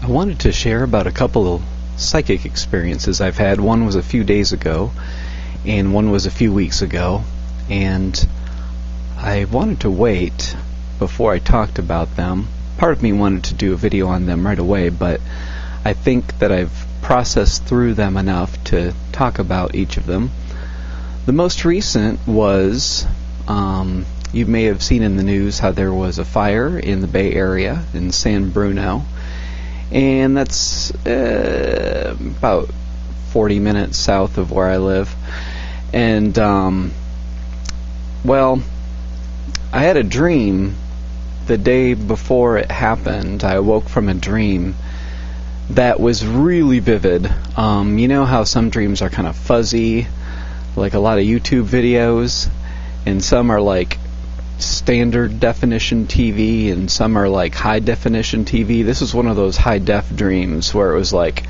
I wanted to share about a couple of psychic experiences I've had. One was a few days ago, and one was a few weeks ago, and I wanted to wait before I talked about them. Part of me wanted to do a video on them right away, but I think that I've processed through them enough to talk about each of them. The most recent was, you may have seen in the news how there was a fire in the Bay Area in San Bruno, and that's about 40 minutes south of where I live. And well, I had a dream the day before it happened. I awoke from a dream that was really vivid. You know how some dreams are kind of fuzzy, like a lot of YouTube videos, and some are like standard definition TV, and some are like high definition TV. This was one of those high def dreams where it was like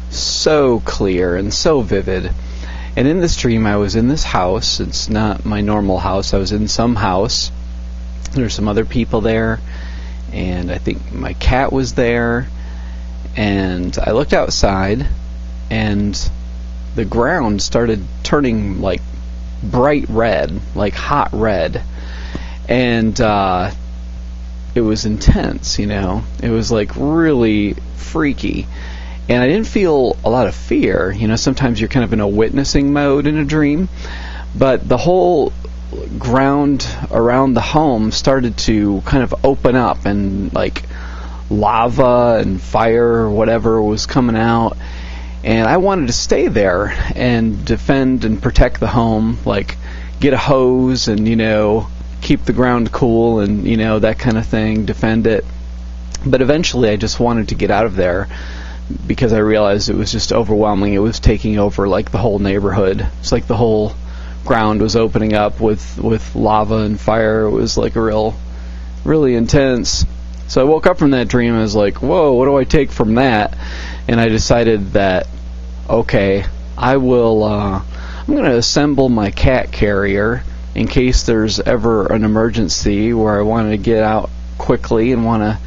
so clear and so vivid. And in this dream, I was in this house. It's not my normal house. I was in some house. There's some other people there, and I think my cat was there. And I looked outside, and the ground started turning like bright red, like hot red. And it was intense, you know. It was like really freaky. And I didn't feel a lot of fear. You know, sometimes you're kind of in a witnessing mode in a dream. But the whole ground around the home started to kind of open up, and like lava and fire or whatever was coming out. And I wanted to stay there and defend and protect the home, like get a hose and, you know, keep the ground cool and, you know, that kind of thing, defend it. But eventually I just wanted to get out of there because I realized it was just overwhelming. It was taking over like the whole neighborhood. It's like the whole ground was opening up with lava and fire. It was like a really intense. So I woke up from that dream and I was like, whoa, what do I take from that? And I decided that, okay, I'm going to assemble my cat carrier in case there's ever an emergency where I want to get out quickly and want to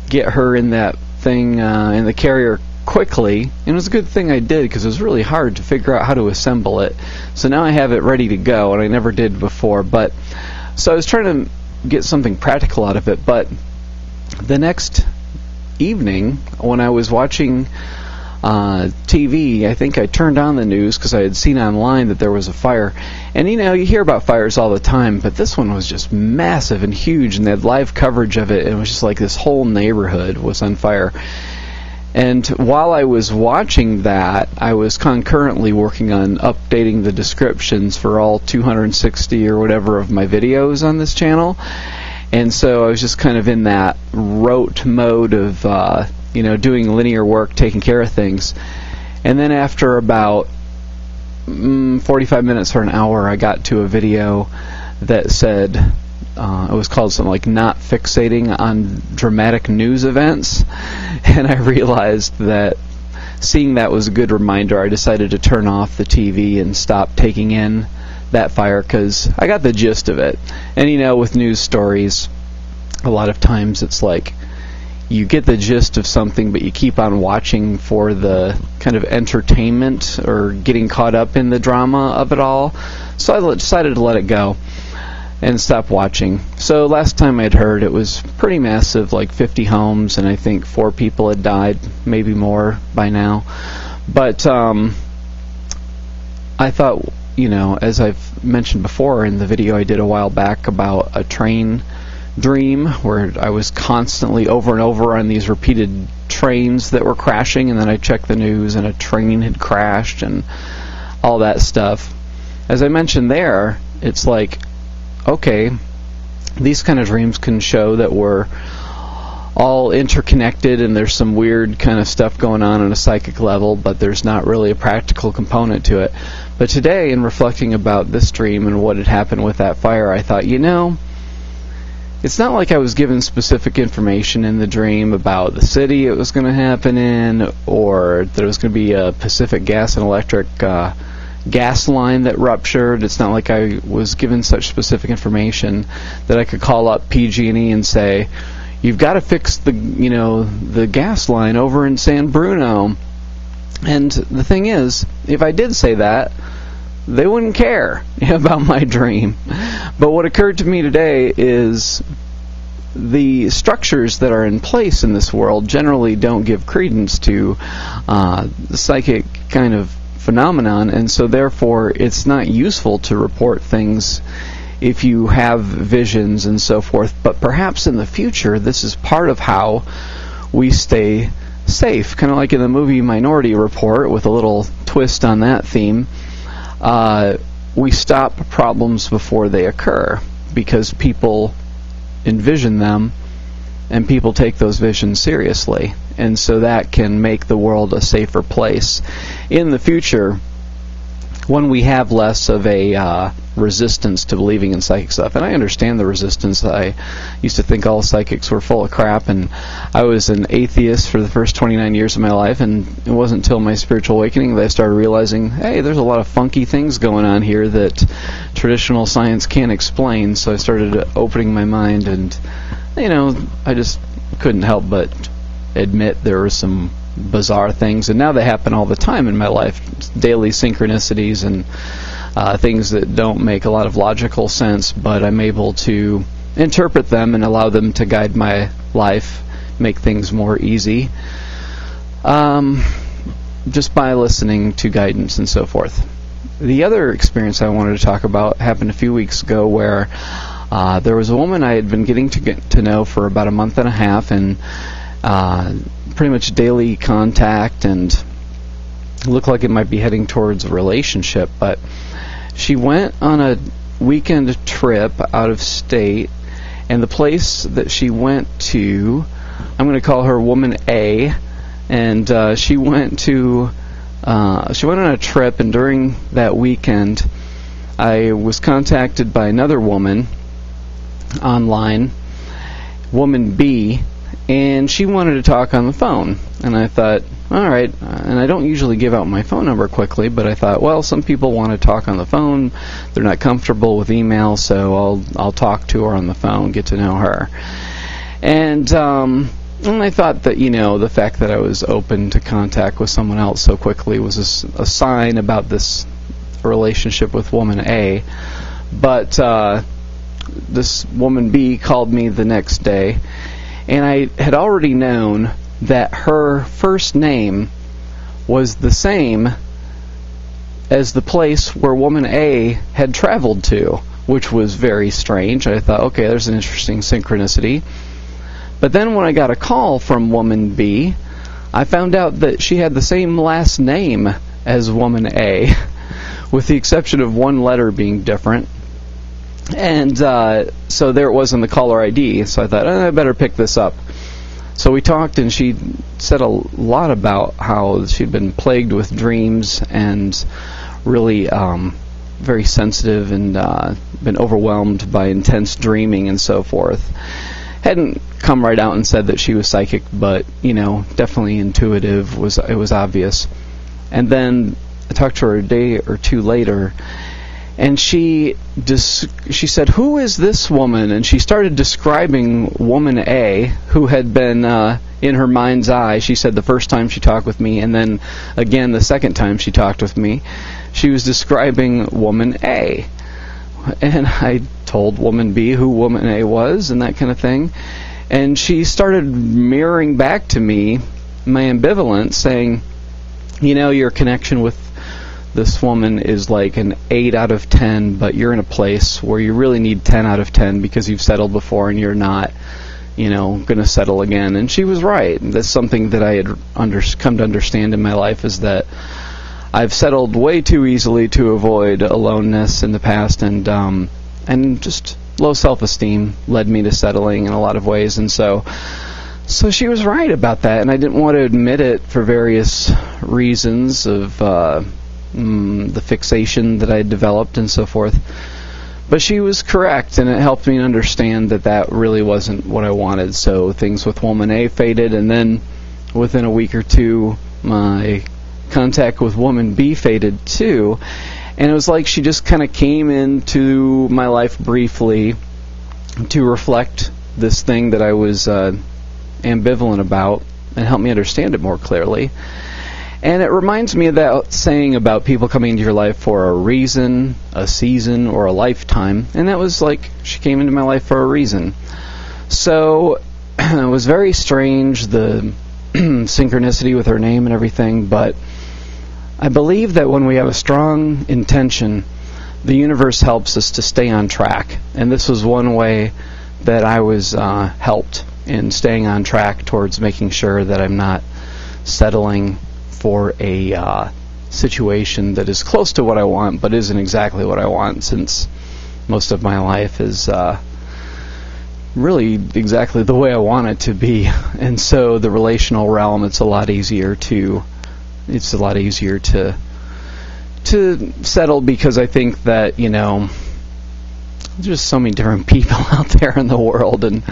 get her in that thing, in the carrier quickly. And it was a good thing I did, because it was really hard to figure out how to assemble it. So now I have it ready to go, and I never did before. But so I was trying to get something practical out of it. But the next evening, when I was watching TV, I think I turned on the news because I had seen online that there was a fire. And you know, you hear about fires all the time, but this one was just massive and huge, and they had live coverage of it. And it was just like this whole neighborhood was on fire. And while I was watching that, I was concurrently working on updating the descriptions for all 260 or whatever of my videos on this channel. And so I was just kind of in that rote mode of doing linear work, taking care of things. And then after about 45 minutes or an hour, I got to a video that said, it was called something like "Not Fixating on Dramatic News Events." And I realized that seeing that was a good reminder. I decided to turn off the TV and stop taking in that fire, because I got the gist of it. And you know, with news stories, a lot of times it's like you get the gist of something, but you keep on watching for the kind of entertainment or getting caught up in the drama of it all. So I decided to let it go and stop watching. So last time I'd heard, it was pretty massive, like 50 homes, and I think 4 people had died, maybe more by now. But I thought, you know, as I've mentioned before in the video I did a while back about a train dream where I was constantly over and over on these repeated trains that were crashing, and then I checked the news and a train had crashed and all that stuff. As I mentioned there, it's like, okay, these kind of dreams can show that we're all interconnected and there's some weird kind of stuff going on a psychic level, but there's not really a practical component to it. But today, in reflecting about this dream and what had happened with that fire, I thought, you know, it's not like I was given specific information in the dream about the city it was going to happen in, or that it was going to be a Pacific Gas and Electric gas line that ruptured. It's not like I was given such specific information that I could call up pg&e and say, you've got to fix the gas line over in San Bruno. And the thing is, if I did say that, they wouldn't care about my dream. But what occurred to me today is the structures that are in place in this world generally don't give credence to the psychic kind of phenomenon, and so therefore it's not useful to report things if you have visions and so forth. But perhaps in the future, this is part of how we stay safe, kind of like in the movie Minority Report, with a little twist on that theme. We stop problems before they occur because people envision them and people take those visions seriously, and so that can make the world a safer place in the future when we have less of a resistance to believing in psychic stuff. And I understand the resistance. I used to think all psychics were full of crap, and I was an atheist for the first 29 years of my life, and it wasn't until my spiritual awakening that I started realizing, hey, there's a lot of funky things going on here that traditional science can't explain. So I started opening my mind, and I just couldn't help but admit there were some bizarre things, and now they happen all the time in my life, daily synchronicities and things that don't make a lot of logical sense, but I'm able to interpret them and allow them to guide my life, make things more easy, just by listening to guidance and so forth. The other experience I wanted to talk about happened a few weeks ago, where there was a woman I had been getting to know for about a month and a half, and pretty much daily contact, and looked like it might be heading towards a relationship. But she went on a weekend trip out of state, and the place that she went to, I'm going to call her Woman A, and she went on a trip, and during that weekend I was contacted by another woman online, Woman B, and she wanted to talk on the phone. And I thought, all right, and I don't usually give out my phone number quickly, but I thought, well, some people want to talk on the phone, they're not comfortable with email, so I'll talk to her on the phone, get to know her. And I thought that, the fact that I was open to contact with someone else so quickly was a sign about this relationship with Woman A. But this Woman B called me the next day, and I had already known that her first name was the same as the place where Woman A had traveled to, which was very strange. I thought, okay, there's an interesting synchronicity. But then when I got a call from Woman B, I found out that she had the same last name as Woman A, with the exception of one letter being different. And so there it was in the caller ID. So I thought, I better pick this up. So we talked, and she said a lot about how she'd been plagued with dreams and really very sensitive, and been overwhelmed by intense dreaming and so forth. Hadn't come right out and said that she was psychic, but definitely intuitive. It was obvious. And then I talked to her a day or two later, and she said, "Who is this woman?" And she started describing Woman A, who had been in her mind's eye. She said the first time she talked with me, and then again the second time she talked with me, she was describing Woman A. And I told Woman B who Woman A was and that kind of thing. And she started mirroring back to me my ambivalence, saying, your connection with this woman is like an 8 out of 10, but you're in a place where you really need 10 out of 10 because you've settled before and you're not, going to settle again. And she was right. That's something that I had come to understand in my life, is that I've settled way too easily to avoid aloneness in the past, and just low self-esteem led me to settling in a lot of ways. And so she was right about that, and I didn't want to admit it for various reasons of the fixation that I had developed and so forth. But she was correct, and it helped me understand that really wasn't what I wanted. So things with Woman A faded, and then within a week or two, my contact with Woman B faded too. And it was like she just kind of came into my life briefly to reflect this thing that I was ambivalent about and helped me understand it more clearly. And it reminds me of that saying about people coming into your life for a reason, a season, or a lifetime. And that was like, she came into my life for a reason. So it was very strange, the synchronicity with her name and everything, but I believe that when we have a strong intention, the universe helps us to stay on track. And this was one way that I was helped in staying on track towards making sure that I'm not settling for a situation that is close to what I want but isn't exactly what I want, since most of my life is really exactly the way I want it to be. And so the relational realm, it's a lot easier to settle, because I think that, there's just so many different people out there in the world, and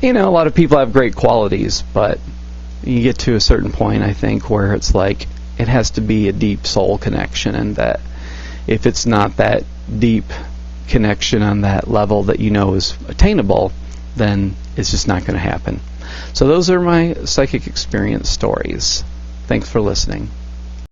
a lot of people have great qualities, but you get to a certain point, I think, where it's like it has to be a deep soul connection, and that if it's not that deep connection on that level that is attainable, then it's just not going to happen. So those are my psychic experience stories. Thanks for listening.